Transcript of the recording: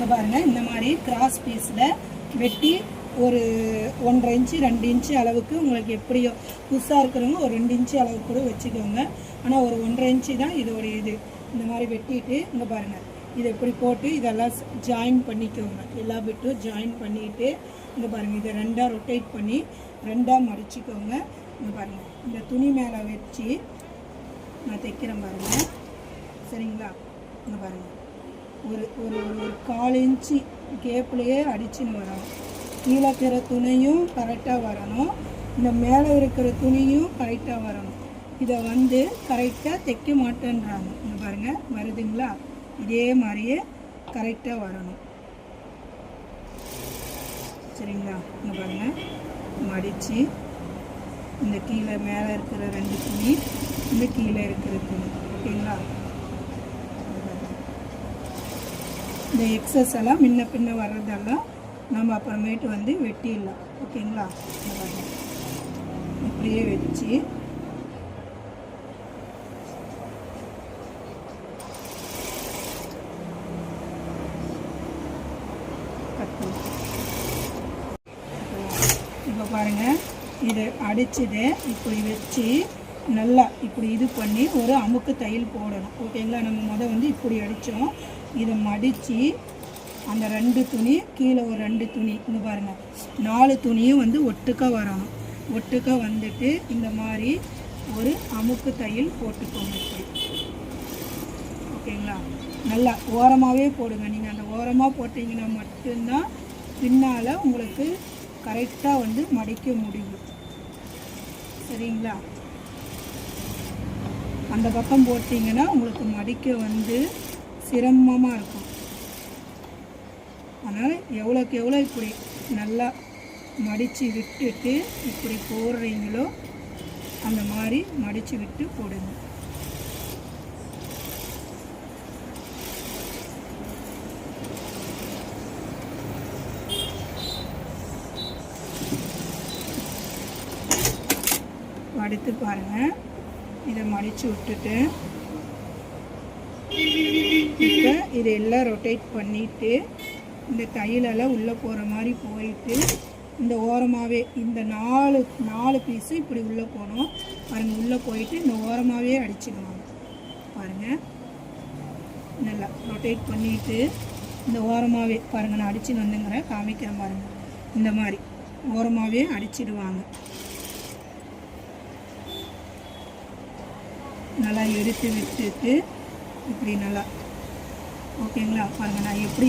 இங்கே பாருங்கள், இந்த மாதிரி கிராஸ் பீஸில் வெட்டி ஒரு 1.5 இன்ச்சு 2 இன்ச்சு அளவுக்கு உங்களுக்கு எப்படியோ புதுசாக இருக்கிறவங்க ஒரு 2 இன்ச்சு அளவுக்கு கூட வச்சுக்கோங்க. ஆனால் ஒரு 1.5 இன்ச்சு தான் இதோடைய இது. இந்த மாதிரி வெட்டிட்டு இங்கே பாருங்கள், இதை இப்படி போட்டு இதெல்லாம் ஜாயின் பண்ணிக்கோங்க. எல்லா பிட்டும் ஜாயின் பண்ணிவிட்டு இங்கே பாருங்கள், இதை 2ஆக ரொட்டேட் பண்ணி 2ஆக மடிச்சிக்கோங்க. இங்கே பாருங்கள், இந்த துணி மேலே வச்சு நான் தைக்கிறேன் பாருங்கள். சரிங்களா? இங்கே பாருங்கள், ஒரு ஒரு ஒரு 1/4 இன்ச்சு கேப்லேயே அடிச்சுன்னு வரணும். கீழே இருக்கிற துணியும் கரெக்டாக வரணும், இந்த மேலே இருக்கிற துணியும் கரெக்டாக வரணும். இதை வந்து கரெக்டாக தைக்க மாட்டேன்றாங்க. இங்கே பாருங்கள், வருதுங்களா? இதே மாதிரியே கரெக்டாக வரணும். சரிங்களா? இங்கே பாருங்கள், மடித்து இந்த கீழே மேலே இருக்கிற 2 துணி, இந்த கீழே இருக்கிற துணி. ஓகேங்களா? இந்த எக்ஸஸ் எல்லாம் முன்ன பின்ன வர்றதெல்லாம் நம்ம அப்புறமேட்டு வந்து வெட்டிடலாம். ஓகேங்களா? இப்படியே வச்சு இப்போ பாருங்கள், இதை அடிச்சதை இப்படி வச்சு நல்லா இப்படி இது பண்ணி ஒரு அமுக்கு தையல் போடணும். ஓகேங்களா? நம்ம வந்து இப்படி அடித்தோம், இதை மடித்து அந்த 2 துணி கீழே ஒரு 2 துணி, இங்கே பாருங்கள் 4 துணியும் வந்து ஒட்டுக்கா வரணும். ஒட்டுக்கா வந்துட்டு இந்த மாதிரி ஒரு அமுக்கு தையல் போட்டுக்கோங்க இப்படி. ஓகேங்களா? நல்லா ஓரமாகவே போடுங்க. நீங்கள் அந்த ஓரமாக போட்டிங்கன்னா மட்டும்தான் பின்னால் உங்களுக்கு கரெக்டாக வந்து மடிக்க முடியும். சரிங்களா? அந்த பக்கம் போட்டிங்கன்னா உங்களுக்கு மடிக்க வந்து சிரமமாக இருக்கும். அதனால் எவ்வளோக்கு எவ்வளோ இப்படி நல்லா மடித்து விட்டுட்டு இப்படி போடுறீங்களோ அந்த மாதிரி மடித்து விட்டு போடுங்க. அடுத்து பாருங்கள், இதை மடித்து விட்டுட்டு இப்போ இதை எல்லாம் ரொட்டேட் பண்ணிவிட்டு இந்த தையலெல்லாம் உள்ளே போகிற மாதிரி போயிட்டு இந்த ஓரமாகவே இந்த 4 பீஸு இப்படி உள்ளே போகணும். பாருங்கள், உள்ளே போயிட்டு இந்த ஓரமாகவே அடிச்சுடுவாங்க. பாருங்கள், நல்லா ரொட்டேட் பண்ணிவிட்டு இந்த ஓரமாகவே பாருங்கள், நான் அடிச்சுன்னு வந்துங்கிறேன், காமிக்கிறேன் பாருங்கள். இந்த மாதிரி ஓரமாகவே அடிச்சிடுவாங்க. நல்லா எடுத்து விட்டுட்டு இப்படி நல்லா. ஓகேங்களா? பாருங்கள், நான் எப்படி